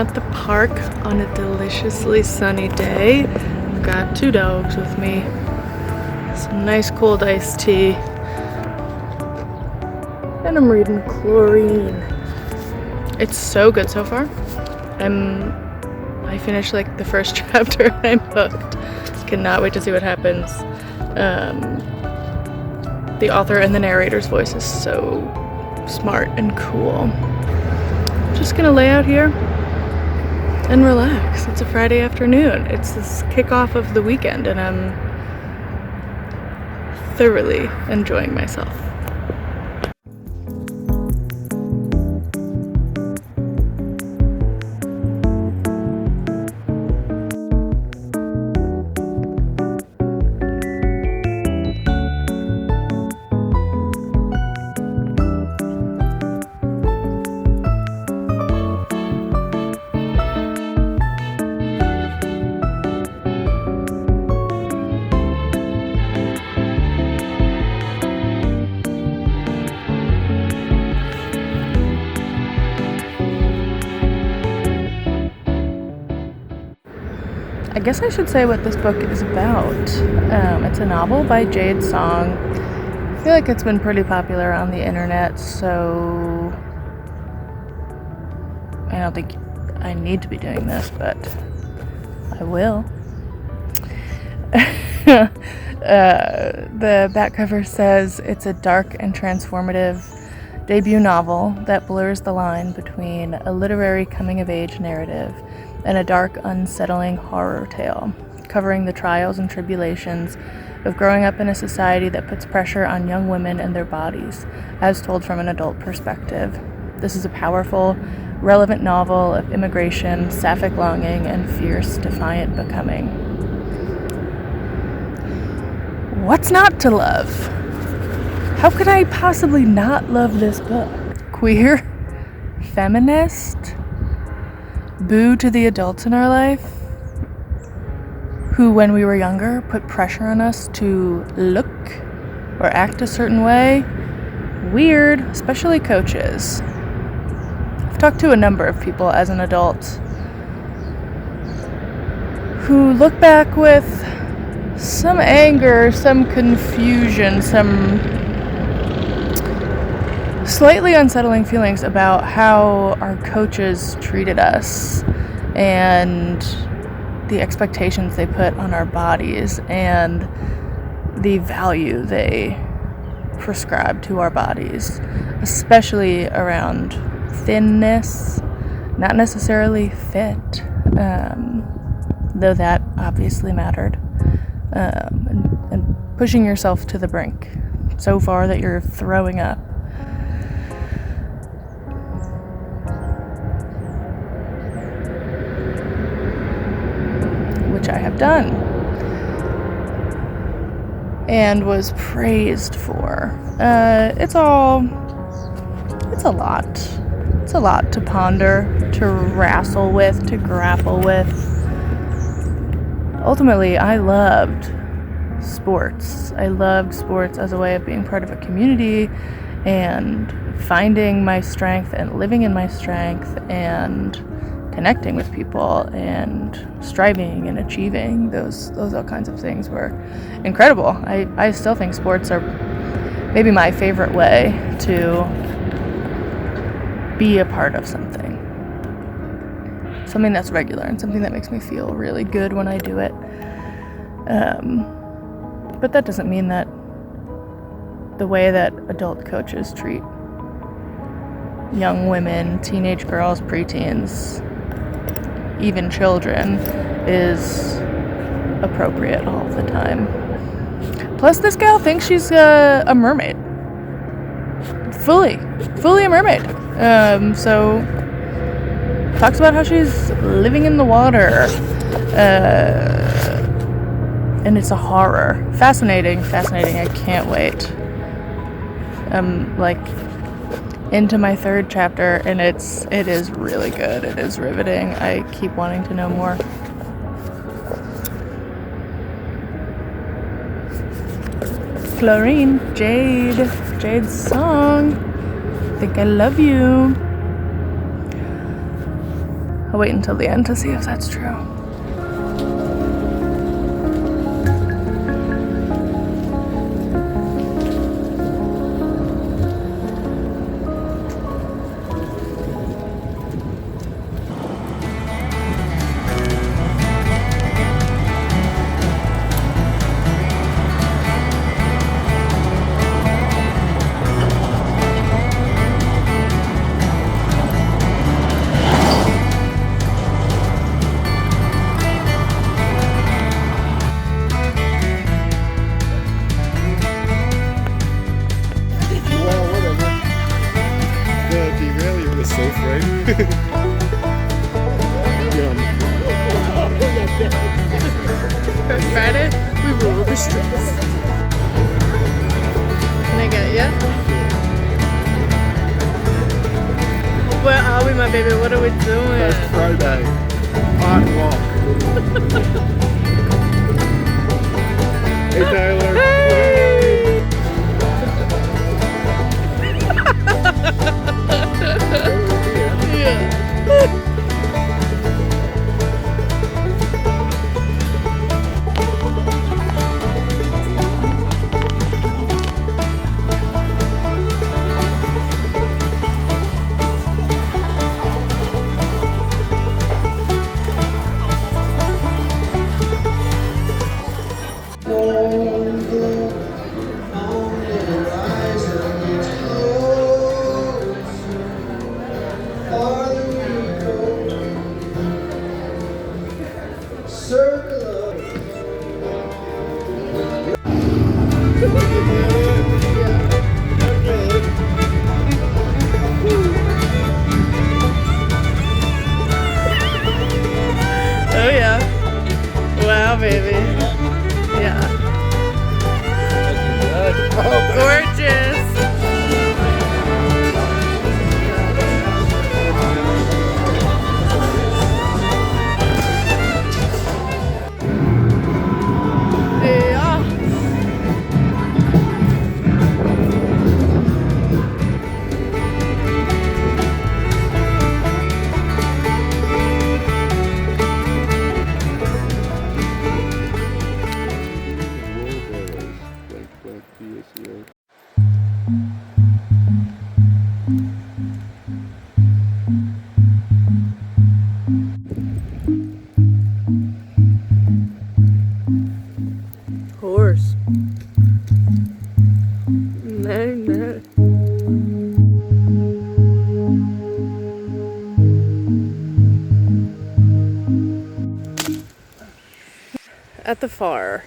at the park on a deliciously sunny day. I've got 2 dogs with me. Some nice cold iced tea. And I'm reading Chlorine. It's so good so far. I finished like the first chapter and I'm hooked. Cannot wait to see what happens. The author and the narrator's voice is so smart and cool. Just gonna lay out here and relax. It's a Friday afternoon. It's this kickoff of the weekend and I'm thoroughly enjoying myself. I guess I should say what this book is about. It's a novel by Jade Song. I feel like it's been pretty popular on the internet, so I don't think I need to be doing this, but I will. The back cover says it's a dark and transformative debut novel that blurs the line between a literary coming-of-age narrative and a dark, unsettling horror tale, covering the trials and tribulations of growing up in a society that puts pressure on young women and their bodies, as told from an adult perspective. This is a powerful, relevant novel of immigration, sapphic longing, and fierce, defiant becoming. What's not to love? How could I possibly not love this book? Queer? Feminist? Boo to the adults in our life who, when we were younger, put pressure on us to look or act a certain way. Weird, especially coaches. I've talked to a number of people as an adult who look back with some anger, some confusion, some slightly unsettling feelings about how our coaches treated us and the expectations they put on our bodies and the value they prescribe to our bodies, especially around thinness, not necessarily fit, though that obviously mattered, and pushing yourself to the brink so far that you're throwing up. Which I have done and was praised for. It's a lot to ponder, to wrestle with, to grapple with. Ultimately, I loved sports. I loved sports as a way of being part of a community and finding my strength and living in my strength and connecting with people and striving and achieving. Those all kinds of things were incredible. I still think sports are maybe my favorite way to be a part of something that's regular and something that makes me feel really good when I do it. But that doesn't mean that the way that adult coaches treat young women, teenage girls, preteens, even children, is appropriate all the time. Plus, this gal thinks she's a mermaid. Fully a mermaid. So, talks about how she's living in the water. And it's a horror. Fascinating. I can't wait. I'm into my 3rd chapter, and it is really good. It is riveting. I keep wanting to know more. Chlorine, Jade's song. Think I love you. I'll wait until the end to see if that's true. Friday, we rule the streets. Can I get ya? Where are we, my baby? What are we doing? It's Friday. Hot walk. Hey, Tyler. Yeah. Oh yeah. Wow, baby. Yeah. Gorgeous. Yeah. Horse. No. At the far,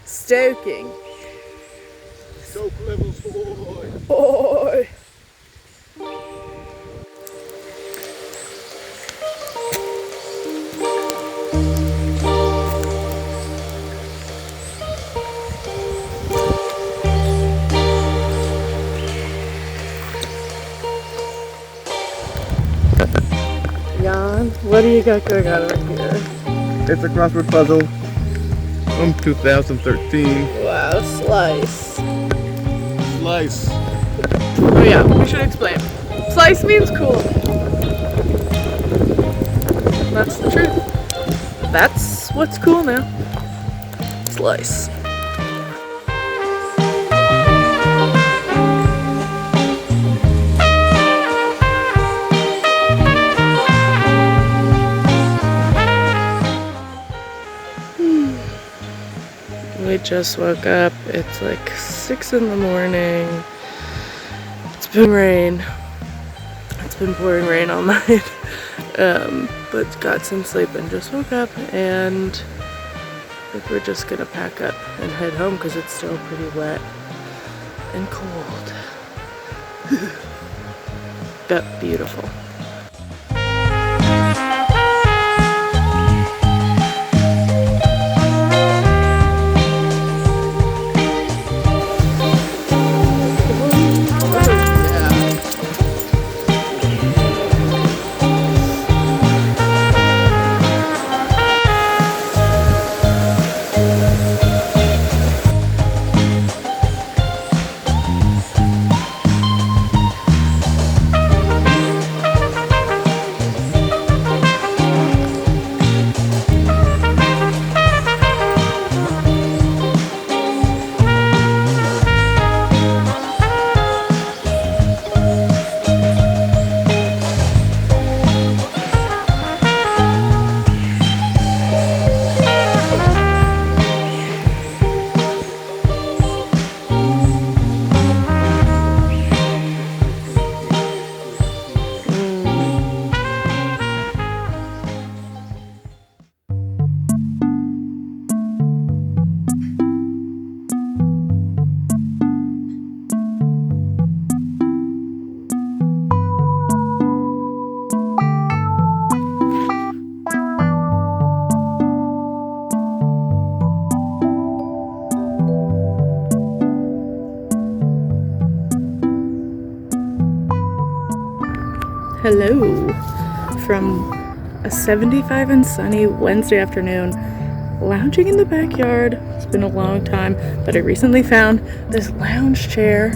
stoking. Soap levels, boy. Boy. Jan, what do you got going on right here? It's a crossword puzzle from 2013. Wow, slice. Slice. Oh yeah, we should explain. Slice means cool. That's the truth. That's what's cool now. Slice. We just woke up. It's like 6 in the morning. It's been rain. It's been pouring rain all night. But got some sleep and just woke up, and I think we're just gonna pack up and head home because it's still pretty wet and cold. But beautiful. Hello from a 75 and sunny Wednesday afternoon, lounging in the backyard. It's been a long time, but I recently found this lounge chair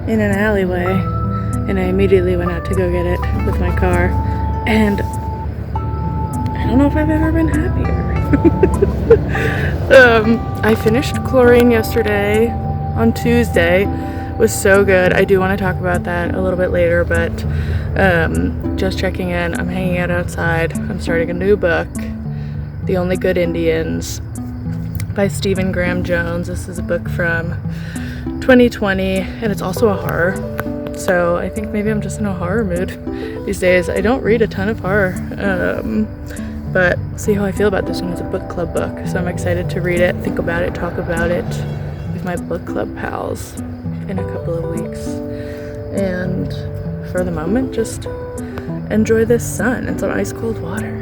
in an alleyway, and I immediately went out to go get it with my car, and I don't know if I've ever been happier. I finished Chlorine yesterday on Tuesday. It was so good. I do want to talk about that a little bit later, but just checking in. I'm hanging out outside. I'm starting a new book, The Only Good Indians by Stephen Graham Jones. This is a book from 2020, and it's also a horror. So I think maybe I'm just in a horror mood these days. I don't read a ton of horror, but see how I feel about this one. It's a book club book, so I'm excited to read it, think about it, talk about it with my book club pals in a couple of weeks. And for the moment, just enjoy this sun and some ice cold water.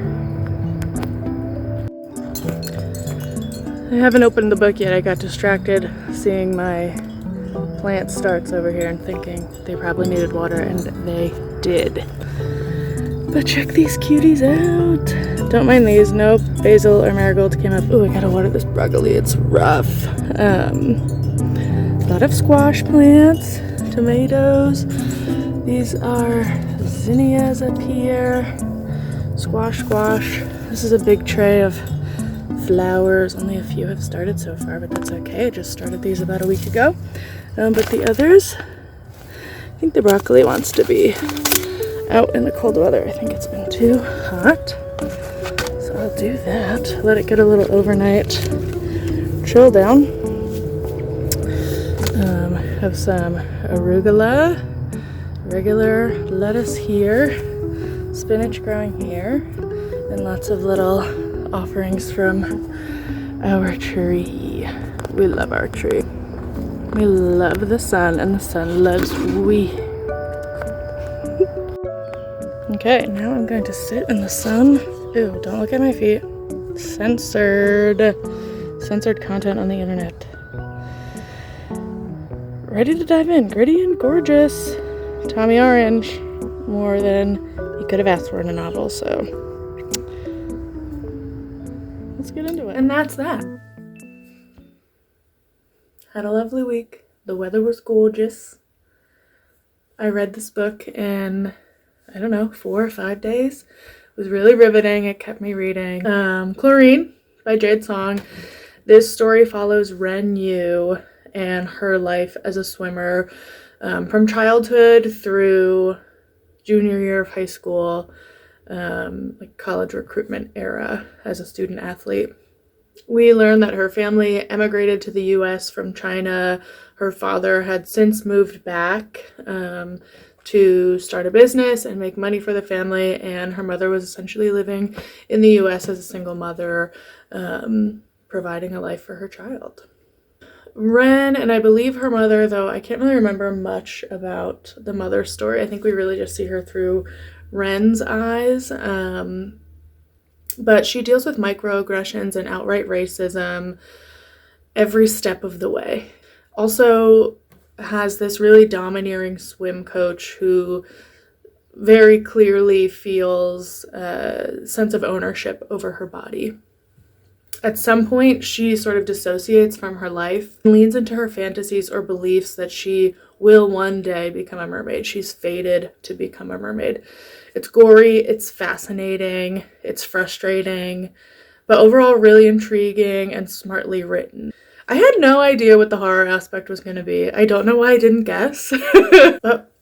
I haven't opened the book yet. I got distracted seeing my plant starts over here and thinking they probably needed water, and they did. But check these cuties out. Don't mind these. No basil or marigolds came up. Ooh, I gotta water this broccoli. It's rough. A lot of squash plants, tomatoes. These are zinnias up here. Squash. This is a big tray of flowers. Only a few have started so far, but that's okay. I just started these about a week ago. But the others, I think the broccoli wants to be out in the cold weather. I think it's been too hot. So I'll do that. Let it get a little overnight chill down. Have some arugula, regular lettuce here, spinach growing here, and lots of little offerings from our tree. We love our tree. We love the sun, and the sun loves we. Okay, now I'm going to sit in the sun. Ew, don't look at my feet. Censored content on the internet. Ready to dive in. Gritty and gorgeous. Tommy Orange. More than you could have asked for in a novel, so let's get into it. And that's that. Had a lovely week. The weather was gorgeous. I read this book in, I don't know, 4 or 5 days. It was really riveting. It kept me reading. Chlorine by Jade. This story follows Ren Yu and her life as a swimmer from childhood through junior year of high school, like college recruitment era as a student athlete. We learn that her family emigrated to the US from China. Her father had since moved back to start a business and make money for the family, and her mother was essentially living in the US as a single mother, providing a life for her child. Ren, and I believe her mother, though I can't really remember much about the mother's story. I think we really just see her through Ren's eyes. But she deals with microaggressions and outright racism every step of the way. Also has this really domineering swim coach who very clearly feels a sense of ownership over her body. At some point, she sort of dissociates from her life and leans into her fantasies or beliefs that she will one day become a mermaid. She's fated to become a mermaid. It's gory, it's fascinating, it's frustrating, but overall really intriguing and smartly written. I had no idea what the horror aspect was going to be. I don't know why I didn't guess, but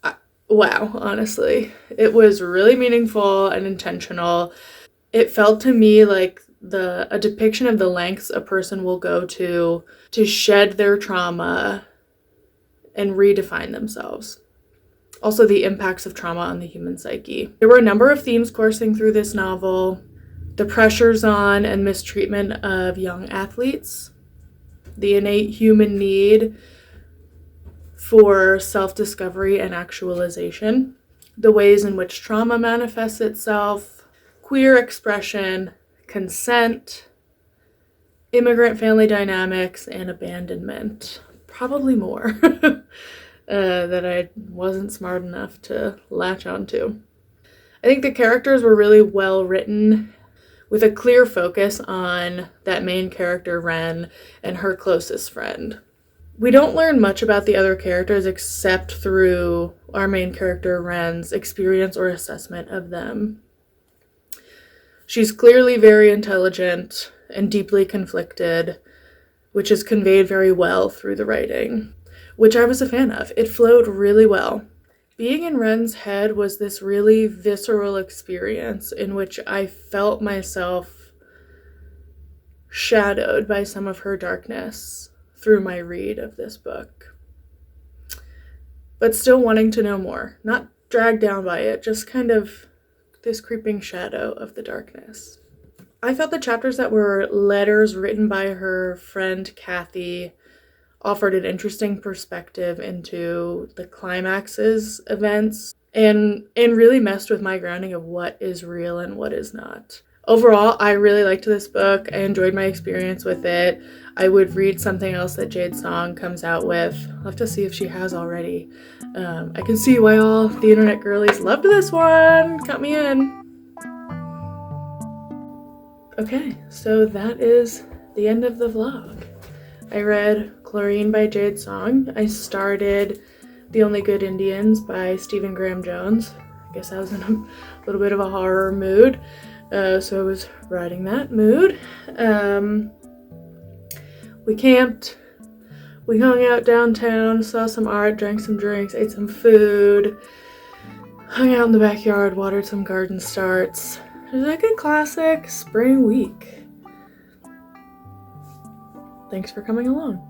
wow, honestly. It was really meaningful and intentional. It felt to me like a depiction of the lengths a person will go to shed their trauma and redefine themselves. Also, the impacts of trauma on the human psyche. There were a number of themes coursing through this novel. The pressures on and mistreatment of young athletes, the innate human need for self-discovery and actualization, the ways in which trauma manifests itself, queer expression, consent, immigrant family dynamics, and abandonment. Probably more that I wasn't smart enough to latch onto. I think the characters were really well written with a clear focus on that main character, Ren, and her closest friend. We don't learn much about the other characters except through our main character, Ren's experience or assessment of them. She's clearly very intelligent and deeply conflicted, which is conveyed very well through the writing, which I was a fan of. It flowed really well. Being in Ren's head was this really visceral experience in which I felt myself shadowed by some of her darkness through my read of this book. But still wanting to know more, not dragged down by it, just kind of this creeping shadow of the darkness. I felt the chapters that were letters written by her friend Kathy offered an interesting perspective into the climax's events and really messed with my grounding of what is real and what is not. Overall, I really liked this book. I enjoyed my experience with it. I would read something else that Jade Song comes out with. I'll have to see if she has already. I can see why all the internet girlies loved this one. Count me in. Okay, so that is the end of the vlog. I read Chlorine by Jade Song. I started The Only Good Indians by Stephen Graham Jones. I guess I was in a little bit of a horror mood, so I was riding that mood. We camped, we hung out downtown, saw some art, drank some drinks, ate some food, hung out in the backyard, watered some garden starts. It was like a classic spring week. Thanks for coming along.